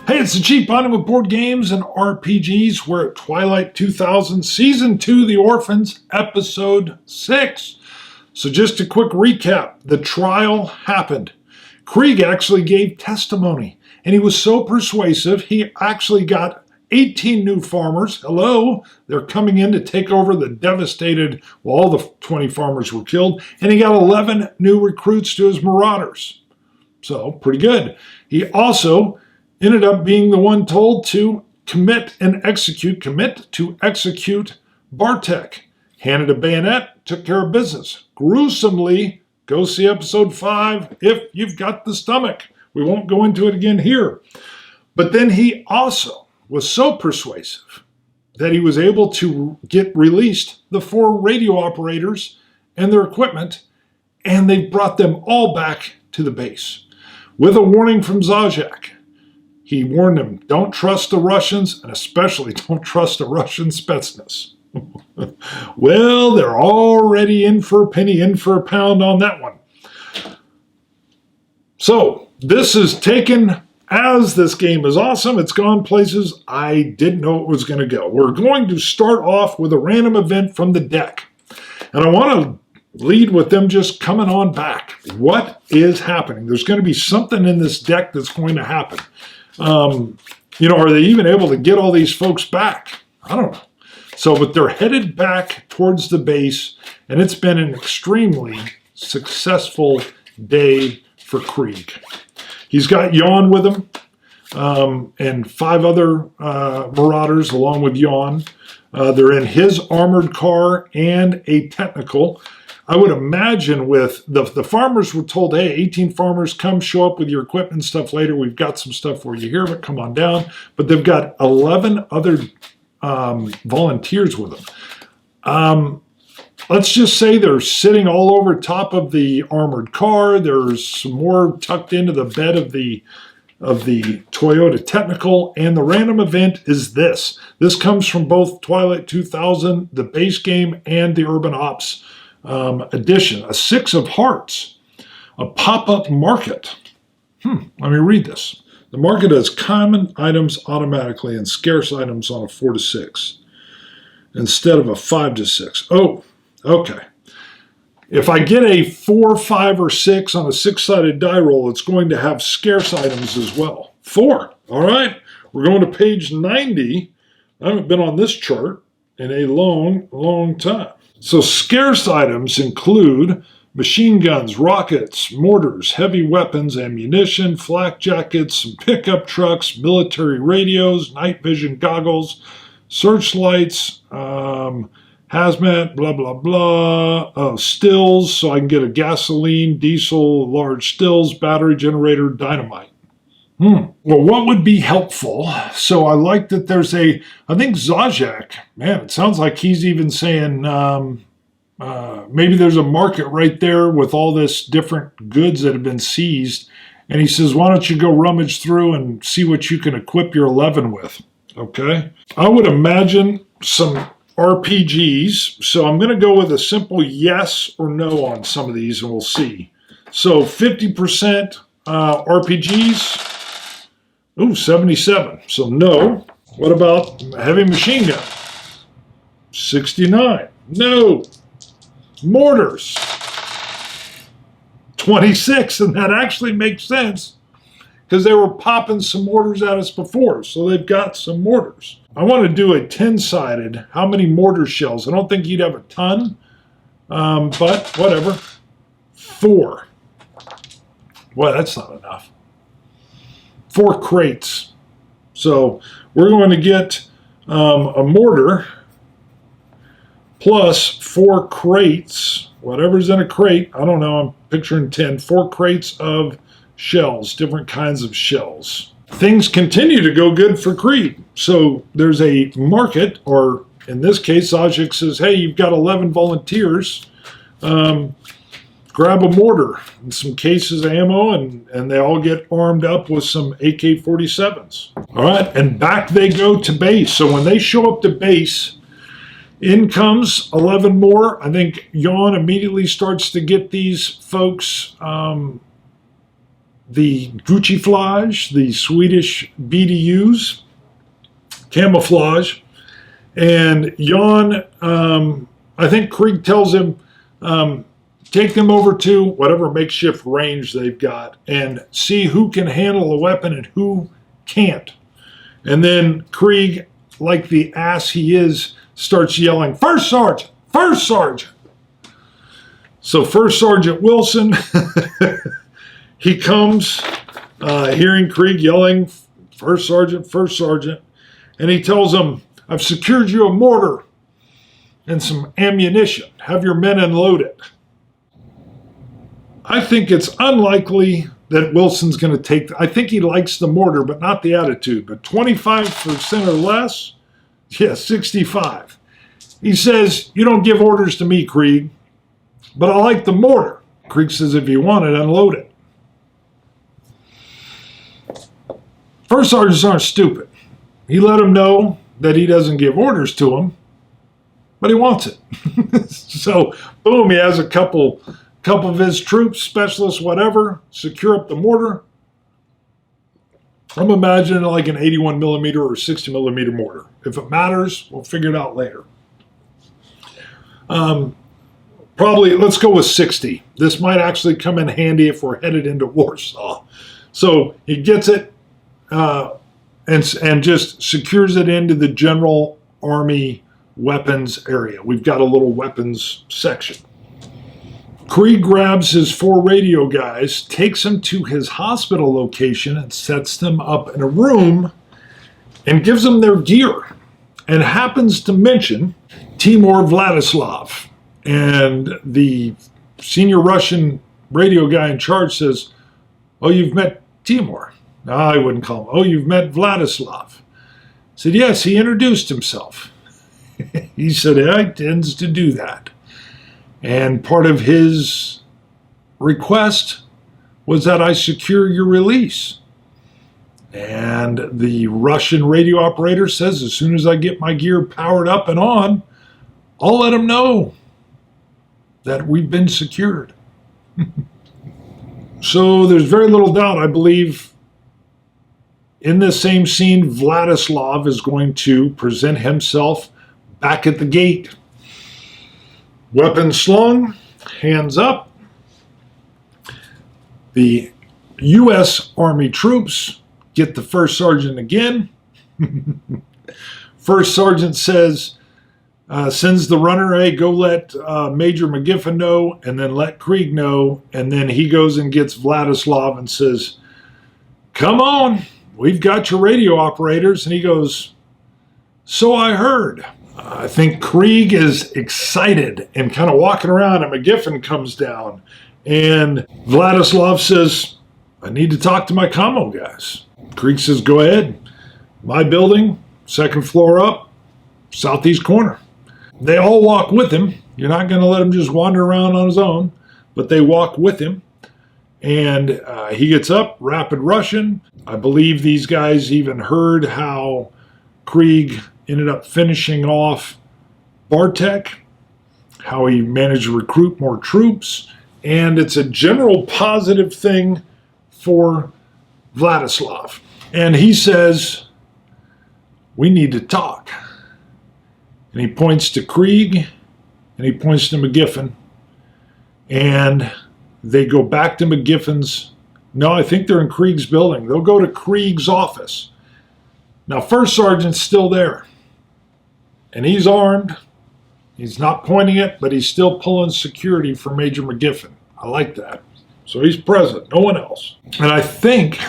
Hey, it's the Cheap Bonding with Board Games and RPGs. We're at Twilight 2000, Season 2, The Orphans, Episode 6. So just a quick recap. The trial happened. Krieg actually gave testimony, and he was so persuasive, he actually got 18 new farmers. Hello, they're coming in to take over the devastated, well, all the 20 farmers were killed, and he got 11 new recruits to his marauders. So, pretty good. He also ended up being the one told to commit to execute Bartek. Handed a bayonet, took care of business. Gruesomely, go see episode 5 if you've got the stomach. We won't go into it again here. But then he also was so persuasive that he was able to get released the 4 radio operators and their equipment, and they brought them all back to the base. With a warning from Zajac. He warned them, don't trust the Russians, and especially don't trust the Russian Spetsnaz. Well, they're already in for a penny, in for a pound on that one. So, this is taken as this game is awesome. It's gone places I didn't know it was going to go. We're going to start off with a random event from the deck. And I want to lead with them just coming on back. What is happening? There's going to be something in this deck that's going to happen. Are they even able to get all these folks back? I don't know. So, but they're headed back towards the base, and it's been an extremely successful day for Krieg. He's got Jan with him, and 5 other marauders along with Jan. They're in his armored car and a technical. I would imagine with the farmers were told, hey, 18 farmers, come show up with your equipment and stuff later. We've got some stuff for you here, but come on down. But they've got 11 other volunteers with them. Let's just say they're sitting all over top of the armored car. There's some more tucked into the bed of the Toyota Technical, and the random event is this. This comes from both Twilight 2000, the base game, and the Urban Ops edition. A 6 of hearts, a pop-up market. Let me read this. The market has common items automatically and scarce items on a 4 to 6 instead of a 5 to 6. Oh, okay. If I get a 4, 5, or 6 on a 6-sided die roll, it's going to have scarce items as well. 4. All right. We're going to page 90. I haven't been on this chart in a long, long time. So scarce items include machine guns, rockets, mortars, heavy weapons, ammunition, flak jackets, pickup trucks, military radios, night vision goggles, searchlights, hazmat, blah, blah, blah, stills, so I can get a gasoline, diesel, large stills, battery generator, dynamite. Well, what would be helpful? So I like that there's I think Zajac, man, it sounds like he's even saying maybe there's a market right there with all this different goods that have been seized. And he says, why don't you go rummage through and see what you can equip your 11 with? Okay. I would imagine some RPGs. So I'm going to go with a simple yes or no on some of these, and we'll see. So 50% RPGs. Ooh, 77. So no. What about heavy machine gun? 69. No. Mortars. 26. And that actually makes sense because they were popping some mortars at us before. So they've got some mortars. I want to do a 10-sided. How many mortar shells? I don't think you'd have a ton, but whatever. 4. Well, that's not enough. 4 crates. So we're going to get a mortar plus 4 crates, whatever's in a crate. I don't know, I'm picturing 10. 4 crates of shells, different kinds of shells. Things continue to go good for Krieg. So there's a market, or in this case, Zajac says, hey, you've got 11 volunteers. Grab a mortar and some cases of ammo, and they all get armed up with some AK-47s. All right, and back they go to base. So when they show up to base, in comes 11 more. I think Jan immediately starts to get these folks the Gucci-flage, the Swedish BDUs, camouflage. And Jan, I think Krieg tells him, take them over to whatever makeshift range they've got and see who can handle a weapon and who can't. And then Krieg, like the ass he is, starts yelling, "First Sergeant! First Sergeant!" So First Sergeant Wilson, he comes, hearing Krieg yelling, "First Sergeant, First Sergeant," and he tells him, "I've secured you a mortar and some ammunition. Have your men unload it." I think it's unlikely that Wilson's going to take, I think he likes the mortar, but not the attitude. But 25% or less? Yeah, 65. He says, "You don't give orders to me, Krieg, but I like the mortar." Krieg says, "If you want it, unload it." First sergeants aren't stupid. He let him know that he doesn't give orders to him, but he wants it. So, boom, he has a couple of his troops, specialists, whatever, secure up the mortar. I'm imagining like an 81 millimeter or 60 millimeter mortar. If it matters, we'll figure it out later. Probably, let's go with 60. This might actually come in handy if we're headed into Warsaw. So he gets it and just secures it into the general army weapons area. We've got a little weapons section. Krieg grabs his 4 radio guys, takes them to his hospital location and sets them up in a room and gives them their gear and happens to mention Timur Vladislav. And the senior Russian radio guy in charge says, "Oh, you've met Timur." No, I wouldn't call him. "Oh, you've met Vladislav." I said, "Yes, he introduced himself." He said, "I tends to do that." And part of his request was that I secure your release. And the Russian radio operator says, "As soon as I get my gear powered up and on, I'll let him know that we've been secured." So there's very little doubt, I believe, in this same scene, Vladislav is going to present himself back at the gate. Weapon slung, hands up. The U.S. Army troops get the first sergeant again. First sergeant says, sends the runner, "Hey, go let Major McGiffin know, and then let Krieg know." And then he goes and gets Vladislav and says, "Come on, we've got your radio operators." And he goes, "So I heard." I think Krieg is excited and kind of walking around, and McGiffin comes down. And Vladislav says, "I need to talk to my commo guys." Krieg says, "Go ahead. My building, second floor up, southeast corner." They all walk with him. You're not going to let him just wander around on his own, but they walk with him. And he gets up, rapid Russian. I believe these guys even heard how Krieg ended up finishing off Bartek, how he managed to recruit more troops, and it's a general positive thing for Vladislav. And he says, "We need to talk." And he points to Krieg, and he points to McGiffin, and they go back to McGiffin's. No, I think they're in Krieg's building. They'll go to Krieg's office. Now, First Sergeant's still there. And he's armed. He's not pointing it, but he's still pulling security for Major McGiffin. I like that. So he's present, no one else. And I think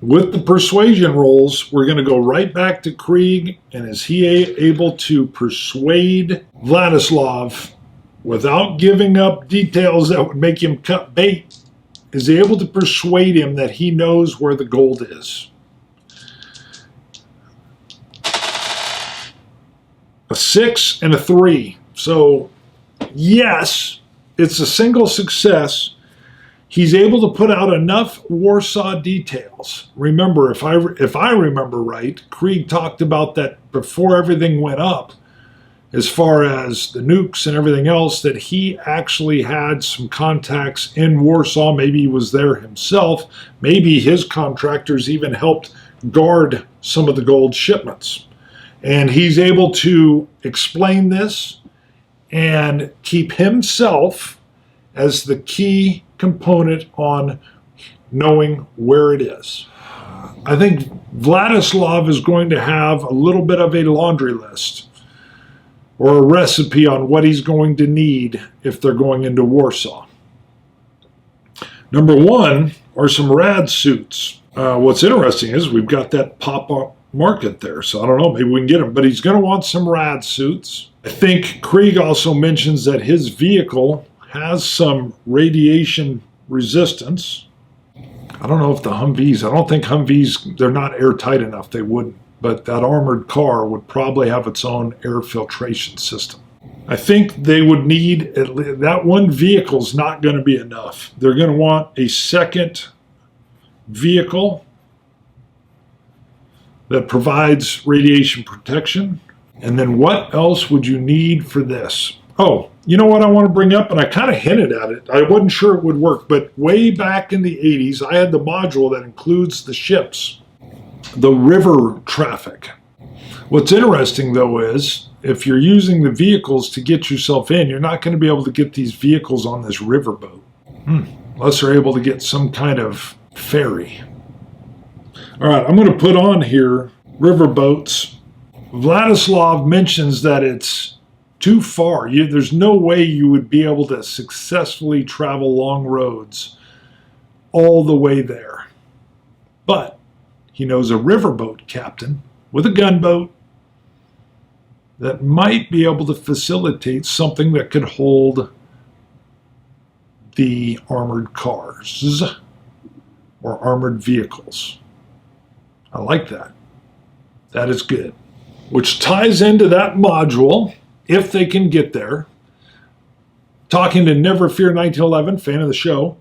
with the persuasion rolls, we're going to go right back to Krieg. And is he able to persuade Vladislav without giving up details that would make him cut bait? Is he able to persuade him that he knows where the gold is? A 6 and a 3. So, yes, it's a single success. He's able to put out enough Warsaw details. Remember, if I remember right, Krieg talked about that before everything went up. as far as the nukes and everything else, that he actually had some contacts in Warsaw. Maybe he was there himself. Maybe his contractors even helped guard some of the gold shipments. And he's able to explain this and keep himself as the key component on knowing where it is. I think Vladislav is going to have a little bit of a laundry list or a recipe on what he's going to need if they're going into Warsaw. Number one are some rad suits. What's interesting is we've got that pop-up market there, so I don't know, maybe we can get them, but he's going to want some rad suits. I think Krieg also mentions that his vehicle has some radiation resistance. I don't know if the Humvees, I don't think Humvees, they're not airtight enough, they wouldn't. But that armored car would probably have its own air filtration system. I think they would need, that one vehicle's not going to be enough. They're going to want a second vehicle that provides radiation protection. And then what else would you need for this? Oh, you know what I want to bring up, and I kind of hinted at it. I wasn't sure it would work, but way back in the 80s, I had the module that includes the ships, the river traffic. What's interesting, though, is if you're using the vehicles to get yourself in, you're not going to be able to get these vehicles on this riverboat, unless they're able to get some kind of ferry. All right, I'm going to put on here riverboats. Vladislav mentions that it's too far. There's no way you would be able to successfully travel long roads all the way there. But he knows a riverboat captain with a gunboat that might be able to facilitate something that could hold the armored cars or armored vehicles. I like that. That is good. Which ties into that module, if they can get there. Talking to Never Fear 1911, fan of the show,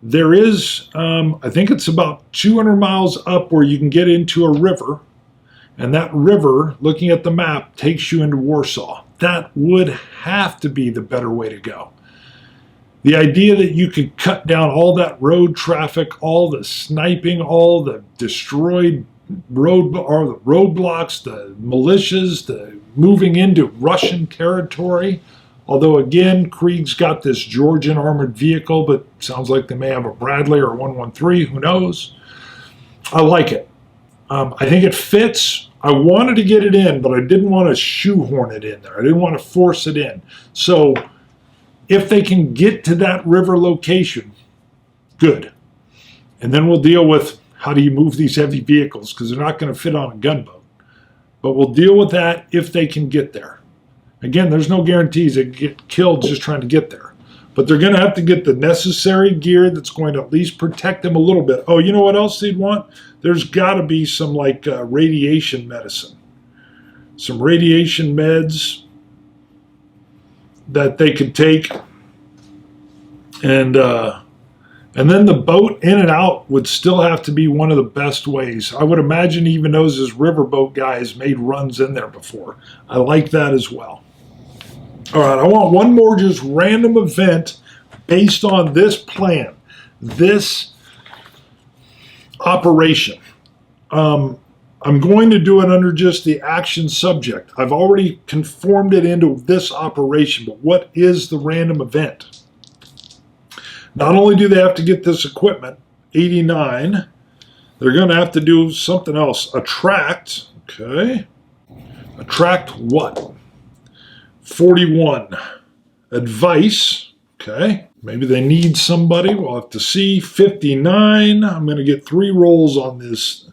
there is, I think it's about 200 miles up where you can get into a river, and that river, looking at the map, takes you into Warsaw. That would have to be the better way to go. The idea that you could cut down all that road traffic, all the sniping, all the destroyed roadblocks, the militias, the moving into Russian territory. Although, again, Krieg's got this Georgian armored vehicle, but sounds like they may have a Bradley or a 113, who knows. I like it. I think it fits. I wanted to get it in, but I didn't want to shoehorn it in there. I didn't want to force it in. So if they can get to that river location, good. And then we'll deal with how do you move these heavy vehicles, because they're not going to fit on a gunboat. But we'll deal with that if they can get there. Again, there's no guarantees they get killed just trying to get there. But they're going to have to get the necessary gear that's going to at least protect them a little bit. Oh, you know what else they'd want? There's got to be some radiation medicine. Some radiation meds that they could take. And then the boat in and out would still have to be one of the best ways. I would imagine even those as riverboat guys made runs in there before. I like that as well. All right, I want one more just random event based on this plan, this operation. I'm going to do it under just the action subject. I've already conformed it into this operation, but what is the random event? Not only do they have to get this equipment, 89, they're going to have to do something else. Attract, okay. Attract what? 41. Advice, okay. Maybe they need somebody. We'll have to see. 59, I'm going to get 3 rolls on this.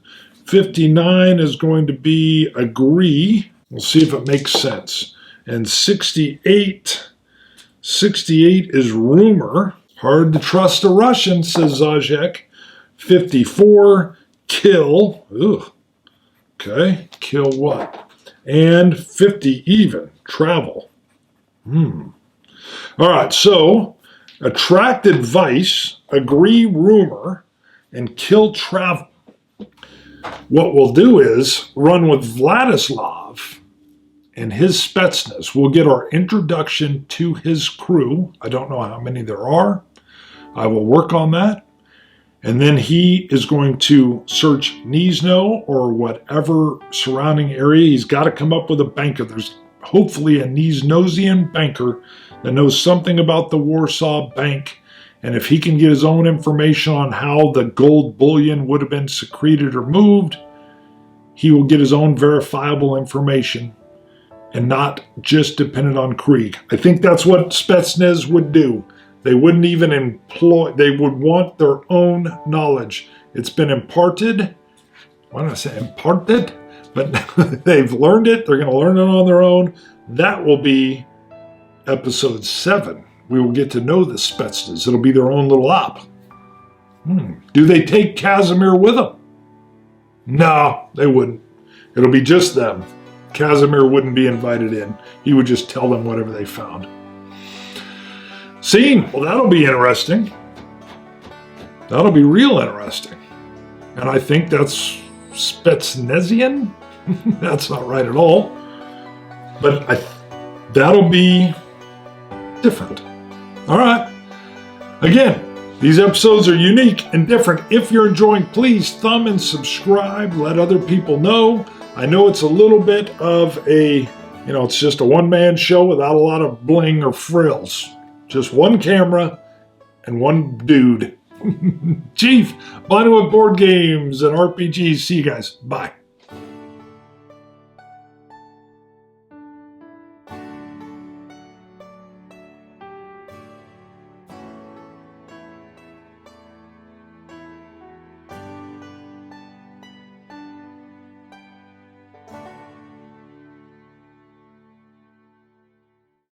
59 is going to be agree. We'll see if it makes sense. And 68 is rumor. Hard to trust a Russian, says Zajek. 54, kill. Ugh. Okay, kill what? And 50 even, travel. All right, so attract advice, agree rumor, and kill travel. What we'll do is run with Vladislav and his Spetsnaz. We'll get our introduction to his crew. I don't know how many there are. I will work on that. And then he is going to search Gniezno or whatever surrounding area. He's got to come up with a banker. There's hopefully a Gnieznosian banker that knows something about the Warsaw Bank. And if he can get his own information on how the gold bullion would have been secreted or moved, he will get his own verifiable information and not just dependent on Krieg. I think that's what Spetsnaz would do. They wouldn't even employ, they would want their own knowledge. It's been imparted. Why don't I say imparted? But they've learned it. They're going to learn it on their own. That will be episode 7. We will get to know the Spetsnaz. It'll be their own little op. Do they take Casimir with them? No, they wouldn't. It'll be just them. Casimir wouldn't be invited in. He would just tell them whatever they found. Scene. Well, that'll be interesting. That'll be real interesting. And I think that's Spetsnazian. That's not right at all. But that'll be different. All right. Again, these episodes are unique and different. If you're enjoying, please thumb and subscribe. Let other people know. I know it's a little bit of a, it's just a one-man show without a lot of bling or frills. Just one camera and one dude. Chief, Blind with board games and RPGs. See you guys. Bye.